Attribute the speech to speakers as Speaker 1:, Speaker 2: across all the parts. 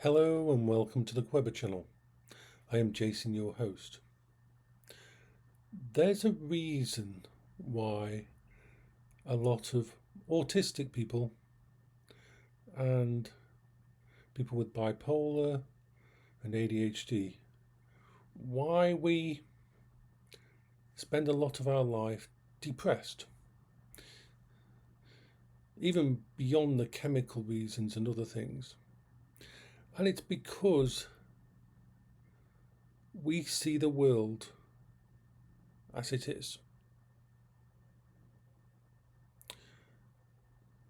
Speaker 1: Hello and welcome to the Queber channel. I am Jason, your host. There's a reason why a lot of autistic people and people with bipolar and ADHD, why we spend a lot of our life depressed, even beyond the chemical reasons and other things. And it's because we see the world as it is.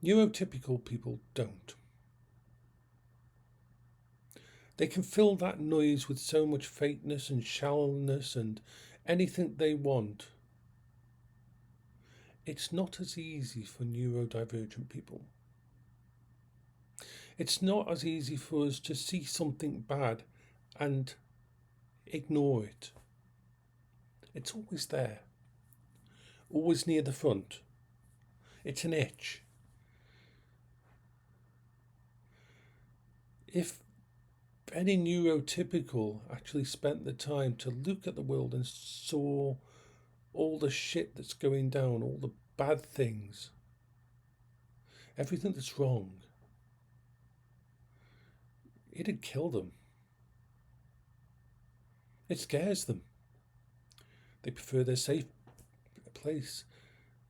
Speaker 1: Neurotypical people don't. They can fill that noise with so much fakeness and shallowness and anything they want. It's not as easy for neurodivergent people. It's not as easy for us to see something bad and ignore it. It's always there, always near the front. It's an itch. If any neurotypical actually spent the time to look at the world and saw all the shit that's going down, all the bad things, everything that's wrong, it'd kill them. It scares them. They prefer their safe place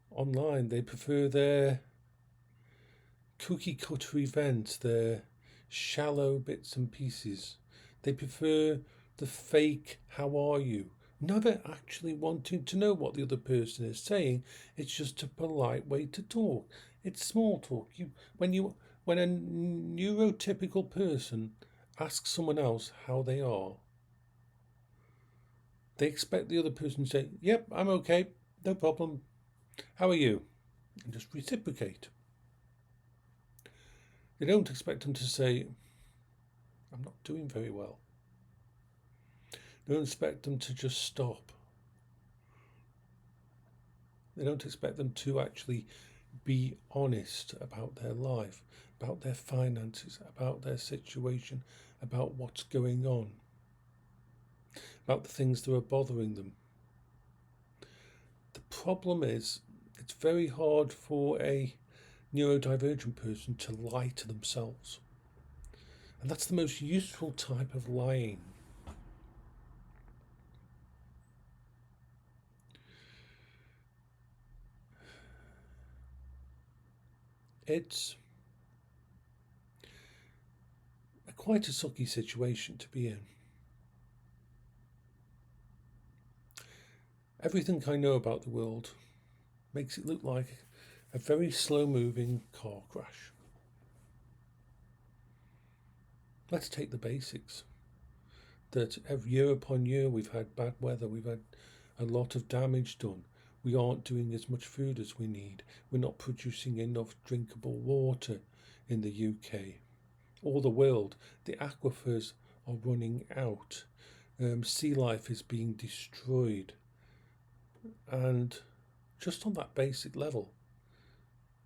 Speaker 1: online. They prefer their cookie cutter events, their shallow bits and pieces. They prefer the fake "how are you?" never actually wanting to know what the other person is saying. It's just a polite way to talk. It's small talk. When a neurotypical person asks someone else how they are, they expect the other person to say, "Yep, I'm okay, no problem. How are you?" and just reciprocate. They don't expect them to say, "I'm not doing very well." They don't expect them to just stop. They don't expect them to actually be honest about their life, about their finances, about their situation, about what's going on, about the things that are bothering them. The problem is, it's very hard for a neurodivergent person to lie to themselves. And that's the most useful type of lying. It's quite a sucky situation to be in. Everything I know about the world makes it look like a very slow-moving car crash. Let's take the basics. That every year upon year we've had bad weather, we've had a lot of damage done. We aren't doing as much food as we need. We're not producing enough drinkable water in the UK or the world. The aquifers are running out. Sea life is being destroyed. And just on that basic level,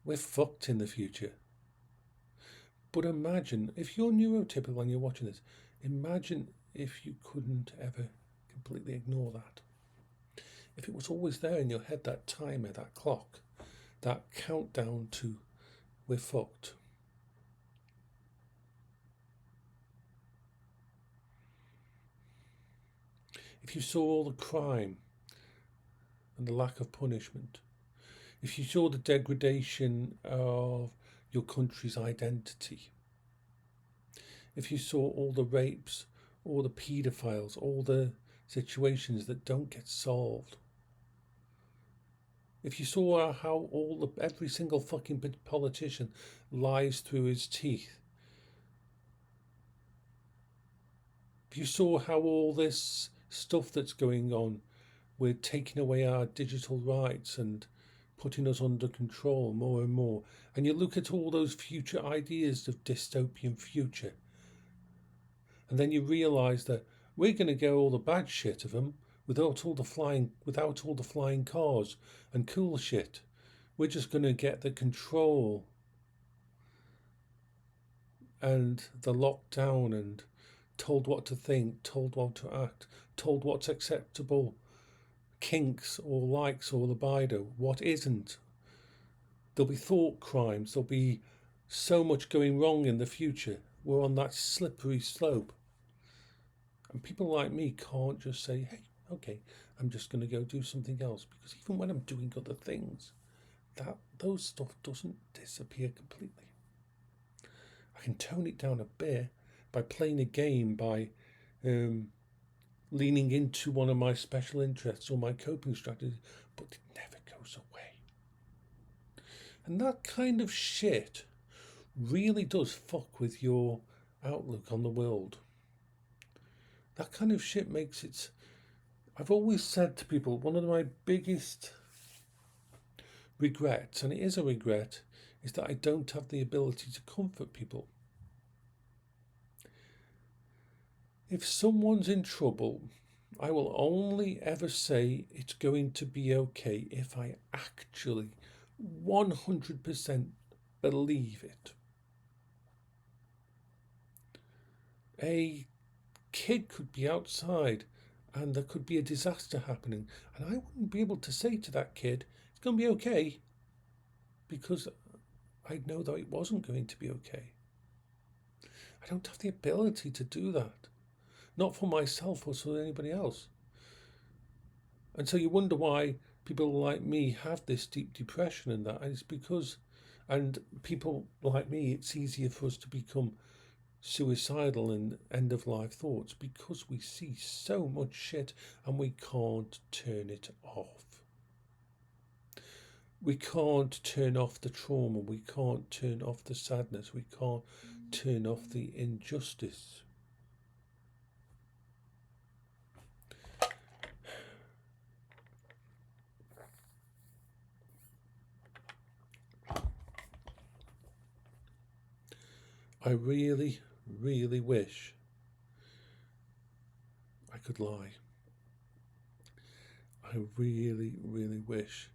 Speaker 1: we're fucked in the future. But imagine, if you're neurotypical and you're watching this, imagine if you couldn't ever completely ignore that. If it was always there in your head, that timer, that clock, that countdown to we're fucked. If you saw all the crime and the lack of punishment, if you saw the degradation of your country's identity, if you saw all the rapes, all the paedophiles, all the situations that don't get solved, if you saw how every single fucking politician lies through his teeth, if you saw how all this stuff that's going on, we're taking away our digital rights and putting us under control more and more, and you look at all those future ideas of dystopian future, and then you realise that we're going to get all the bad shit of them without all the flying cars and cool shit. We're just going to get the control and the lockdown and told what to think, told what to act, told what's acceptable, kinks or likes or libido, what isn't. There'll be thought crimes, there'll be so much going wrong in the future. We're on that slippery slope. And people like me can't just say, hey, okay, I'm just going to go do something else. Because even when I'm doing other things, those stuff doesn't disappear completely. I can tone it down a bit by playing a game, by leaning into one of my special interests or my coping strategies, but it never goes away. And that kind of shit really does fuck with your outlook on the world. That kind of shit makes it. I've always said to people, one of my biggest regrets, and it is a regret, is that I don't have the ability to comfort people. If someone's in trouble, I will only ever say it's going to be okay if I actually 100% believe it. A kid could be outside and there could be a disaster happening, and I wouldn't be able to say to that kid, it's going to be okay, because I'd know that it wasn't going to be okay. I don't have the ability to do that. Not for myself or for anybody else. And so you wonder why people like me have this deep depression and that. And it's because, and people like me, it's easier for us to become suicidal and end of life thoughts because we see so much shit and we can't turn it off. We can't turn off the trauma, we can't turn off the sadness, we can't turn off the injustice. I really, really wish I could lie. I really, really wish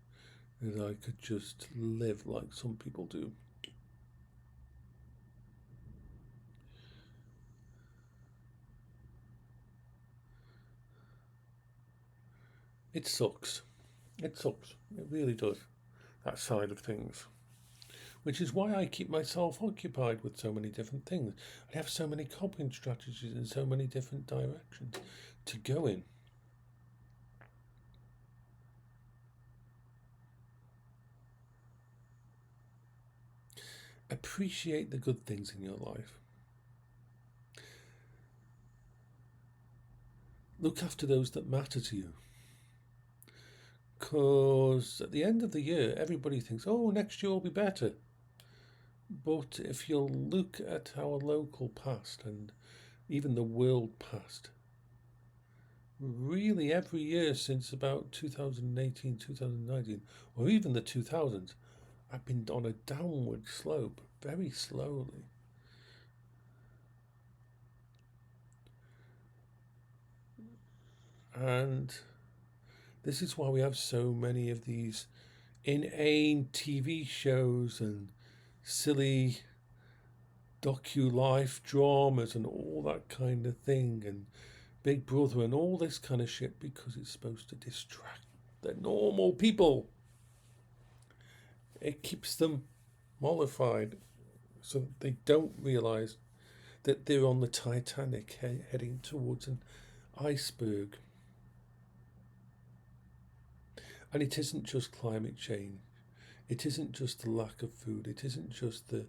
Speaker 1: that I could just live like some people do. It sucks. It sucks. It really does. That side of things. Which is why I keep myself occupied with so many different things. I have so many coping strategies in so many different directions to go in. Appreciate the good things in your life. Look after those that matter to you. Because at the end of the year, everybody thinks, oh, next year will be better. But if you'll look at our local past and even the world past, really every year since about 2018, 2019, or even the 2000s, I've been on a downward slope very slowly. And this is why we have so many of these inane TV shows and silly docu-life dramas and all that kind of thing, and Big Brother and all this kind of shit, because it's supposed to distract the normal people. It keeps them mollified so that they don't realise that they're on the Titanic heading towards an iceberg. And it isn't just climate change. It isn't just the lack of food. It isn't just the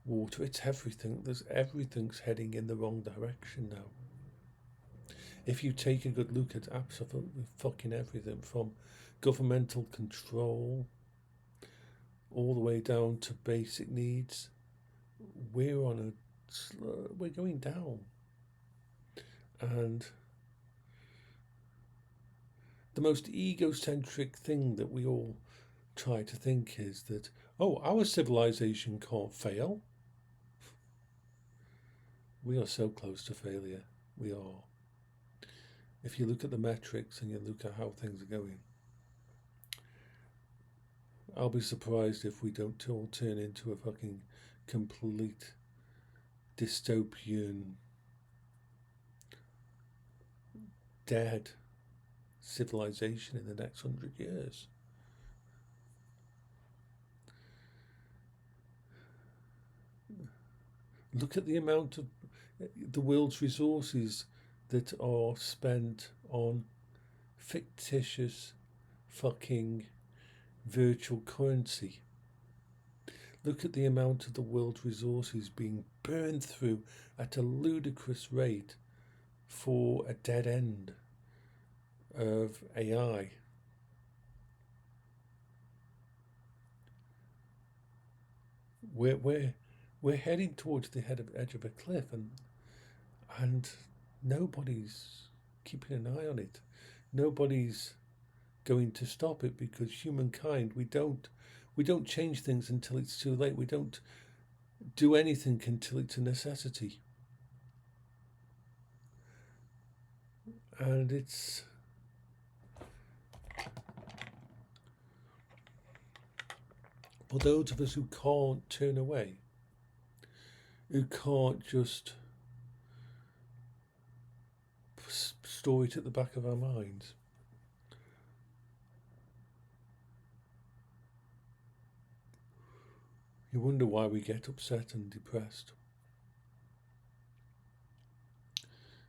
Speaker 1: water. It's everything. Everything's heading in the wrong direction now. If you take a good look at absolutely fucking everything, from governmental control all the way down to basic needs, we're going down. And the most egocentric thing that we all try to think is that, oh, our civilization can't fail. We are so close to failure. We are. If you look at the metrics and you look at how things are going, I'll be surprised if we don't all turn into a fucking complete dystopian, dead civilization in the next 100 years. Look at the amount of the world's resources that are spent on fictitious fucking virtual currency. Look at the amount of the world's resources being burned through at a ludicrous rate for a dead end of AI. We're heading towards the edge of a cliff, and nobody's keeping an eye on it. Nobody's going to stop it, because humankind, we don't change things until it's too late. We don't do anything until it's a necessity. And it's for those of us who can't turn away, who can't just store it at the back of our minds. You wonder why we get upset and depressed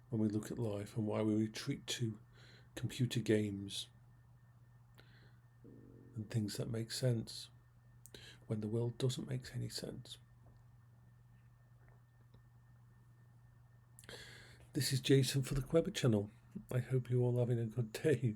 Speaker 1: when we look at life, and why we retreat to computer games and things that make sense when the world doesn't make any sense. This is Jason for the Queber channel. I hope you're all having a good day.